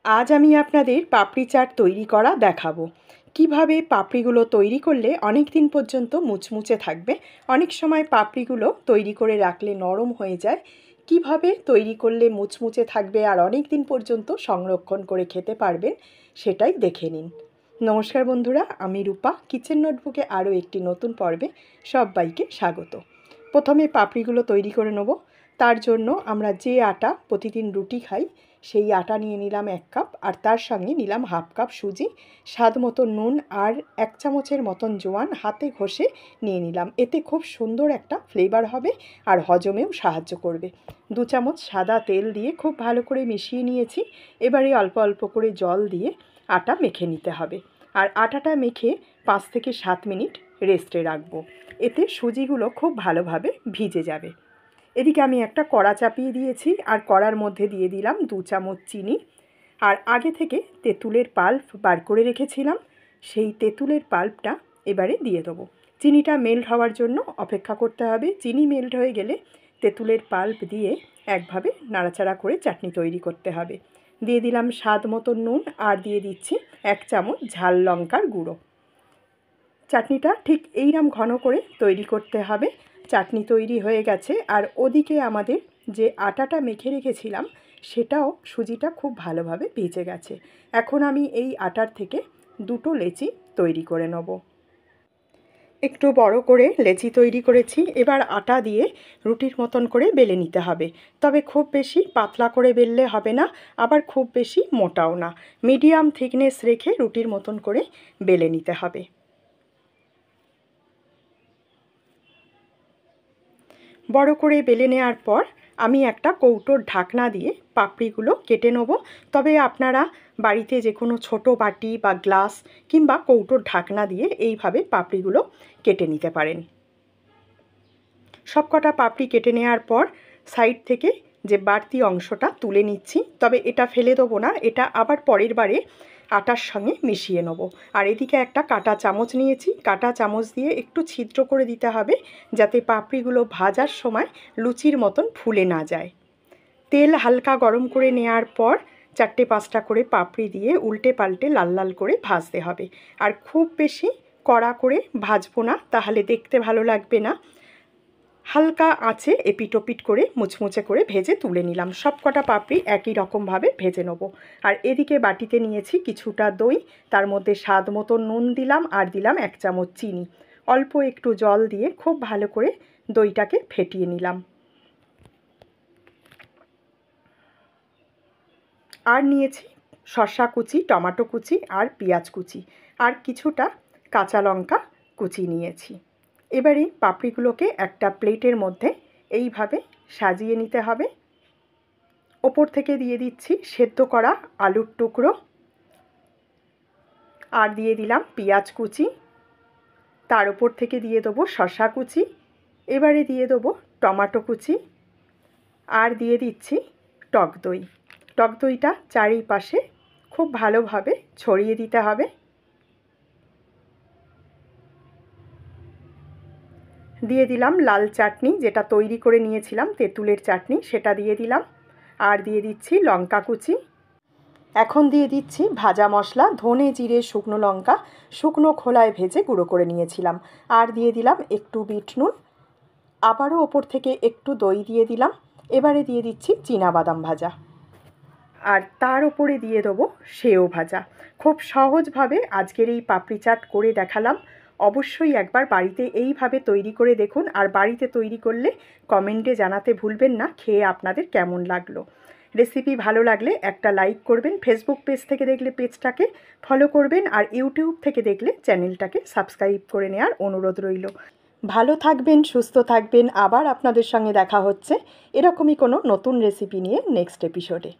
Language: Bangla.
আজ আমি আপনাদের পাপড়ি চাট তৈরি করা দেখাবো। কিভাবে পাপড়িগুলো তৈরি করলে অনেক দিন পর্যন্ত মুচমুচে থাকবে। অনেক সময় পাপড়িগুলো তৈরি করে রাখলে নরম হয়ে যায়। কিভাবে তৈরি করলে মুচমুচে থাকবে আর অনেক দিন পর্যন্ত সংরক্ষণ করে খেতে পারবেন, সেটাই দেখে নিন। নমস্কার বন্ধুরা, আমি রূপা। কিচেন নোটবুকে আরও একটি নতুন পর্বে সবাইকে স্বাগত। প্রথমে পাপড়িগুলো তৈরি করে নেব। তার জন্য আমরা যে আটা প্রতিদিন রুটি খাই, সেই আটা নিয়ে নিলাম 1 কাপ, আর তার সঙ্গে নিলাম 1/2 কাপ সুজি, স্বাদ মতো নুন আর 1 চামচের মতন জোয়ান হাতে ঘষে নিয়ে নিলাম। এতে খুব সুন্দর একটা ফ্লেভার হবে আর হজমেও সাহায্য করবে। 2 চামচ সাদা তেল দিয়ে খুব ভালো করে মিশিয়ে নিয়েছি। এবারে অল্প অল্প করে জল দিয়ে আটা মেখে নিতে হবে। আর আটাটা মেখে 5 থেকে 7 মিনিট রেস্টে রাখবো। এতে সুজিগুলো খুব ভালোভাবে ভিজে যাবে। এদিকে আমি একটা কড়া চাপিয়ে দিয়েছি, আর কড়ার মধ্যে দিয়ে দিলাম 2 চামচ চিনি। আর আগে থেকে তেঁতুলের পাল্প বার করে রেখেছিলাম, সেই তেঁতুলের পাল্পটা এবারে দিয়ে দেবো। চিনিটা মেল্ট হওয়ার জন্য অপেক্ষা করতে হবে। চিনি মেল্ট হয়ে গেলে তেঁতুলের পাল্প দিয়ে একভাবে নাড়াচাড়া করে চাটনি তৈরি করতে হবে। দিয়ে দিলাম স্বাদ মতো নুন, আর দিয়ে দিচ্ছি 1 চামচ ঝাল লঙ্কার গুঁড়ো। চাটনিটা ঠিক এইরকম ঘন করে তৈরি করতে হবে। চাটনি তৈরি হয়ে গেছে, আর ওদিকে আমাদের যে আটাটা মেখে রেখেছিলাম, সেটাও সুজিটা খুব ভালোভাবে ভিজে গেছে। এখন আমি এই আটার থেকে 2টো লেচি তৈরি করে নেব। একটু বড় করে লেচি তৈরি করেছি। এবার আটা দিয়ে রুটির মতন করে বেলে নিতে হবে। তবে খুব বেশি পাতলা করে বেললে হবে না, আবার খুব বেশি মোটাও না। মিডিয়াম থিকনেস রেখে রুটির মতন করে বেলে নিতে হবে। বড় করে বেলে নেওয়ার পর আমি একটা কৌটোর ঢাকনা দিয়ে পাপড়িগুলো কেটে নেব। তবে আপনারা বাড়িতে যে কোনো ছোটো বাটি বা গ্লাস কিংবা কৌটোর ঢাকনা দিয়ে এইভাবে পাপড়িগুলো কেটে নিতে পারেন। সবকটা পাপড়ি কেটে নেওয়ার পর সাইড থেকে যে বাড়তি অংশটা তুলে নিচ্ছি। তবে এটা ফেলে দেবো না, এটা আবার পরের বারে আটার সঙ্গে মিশিয়ে নেব। আর এদিকে একটা কাঁটা চামচ নিয়েছি, কাঁটা চামচ দিয়ে একটু ছিদ্র করে দিতে হবে, যাতে পাপড়িগুলো ভাজার সময় লুচির মতন ফুলে না যায়। তেল হালকা গরম করে নেওয়ার পর 4-5টা করে পাপড়ি দিয়ে উল্টে পাল্টে লাল লাল করে ভাজতে হবে। আর খুব বেশি কড়া করে ভাজবো না, তাহলে দেখতে ভালো লাগবে না। হালকা আঁচে এপিটোপিট করে মুচমুচে করে ভেজে তুলে নিলাম। সব কটা পাপড়ি একই রকমভাবে ভেজে নেব। আর এদিকে বাটিতে নিয়েছি কিছুটা দই, তার মধ্যে স্বাদ মতো নুন দিলাম, আর দিলাম 1 চামচ চিনি। অল্প একটু জল দিয়ে খুব ভালো করে দইটাকে ফেটিয়ে নিলাম। আর নিয়েছি শসা কুচি, টমেটো কুচি, আর পেঁয়াজ কুচি, আর কিছুটা কাঁচা লঙ্কা কুচি নিয়েছি। এবারে পাপড়িগুলোকে একটা প্লেটের মধ্যে এইভাবে সাজিয়ে নিতে হবে। ওপর থেকে দিয়ে দিচ্ছি সেদ্ধ করা আলুর টুকরো, আর দিয়ে দিলাম পেঁয়াজ কুচি, তার উপর থেকে দিয়ে দেবো শসা কুচি, এবারে দিয়ে দেবো টমেটো কুচি, আর দিয়ে দিচ্ছি টক দই। টক দইটা চারিপাশে খুব ভালোভাবে ছড়িয়ে দিতে হবে। দিয়ে দিলাম লাল চাটনি, যেটা তৈরি করে নিয়েছিলাম তেঁতুলের চাটনি, সেটা দিয়ে দিলাম। আর দিয়ে দিচ্ছি লঙ্কা কুচি। এখন দিয়ে দিচ্ছি ভাজা মশলা, ধনে জিরে শুকনো লঙ্কা শুকনো খোলায় ভেজে গুঁড়ো করে নিয়েছিলাম। আর দিয়ে দিলাম একটু বিট নুন। আবারও ওপর থেকে একটু দই দিয়ে দিলাম। এবারে দিয়ে দিচ্ছি চীনাবাদাম ভাজা, আর তার উপরে দিয়ে দেবো সেও ভাজা। খুব সহজভাবে আজকের এই পাপড়ি চাট করে দেখালাম। অবশ্যই একবার বাড়িতে এইভাবে তৈরি করে দেখুন, আর বাড়িতে তৈরি করলে কমেন্টে জানাতে ভুলবেন না খেয়ে আপনাদের কেমন লাগলো। রেসিপি ভালো লাগলে একটা লাইক করবেন। ফেসবুক পেজ থেকে দেখলে পেজটাকে ফলো করবেন, আর ইউটিউব থেকে দেখলে চ্যানেলটাকে সাবস্ক্রাইব করে নেওয়ার অনুরোধ রইল। ভালো থাকবেন, সুস্থ থাকবেন। আবার আপনাদের সঙ্গে দেখা হচ্ছে এরকমই কোনো নতুন রেসিপি নিয়ে নেক্সট এপিসোডে।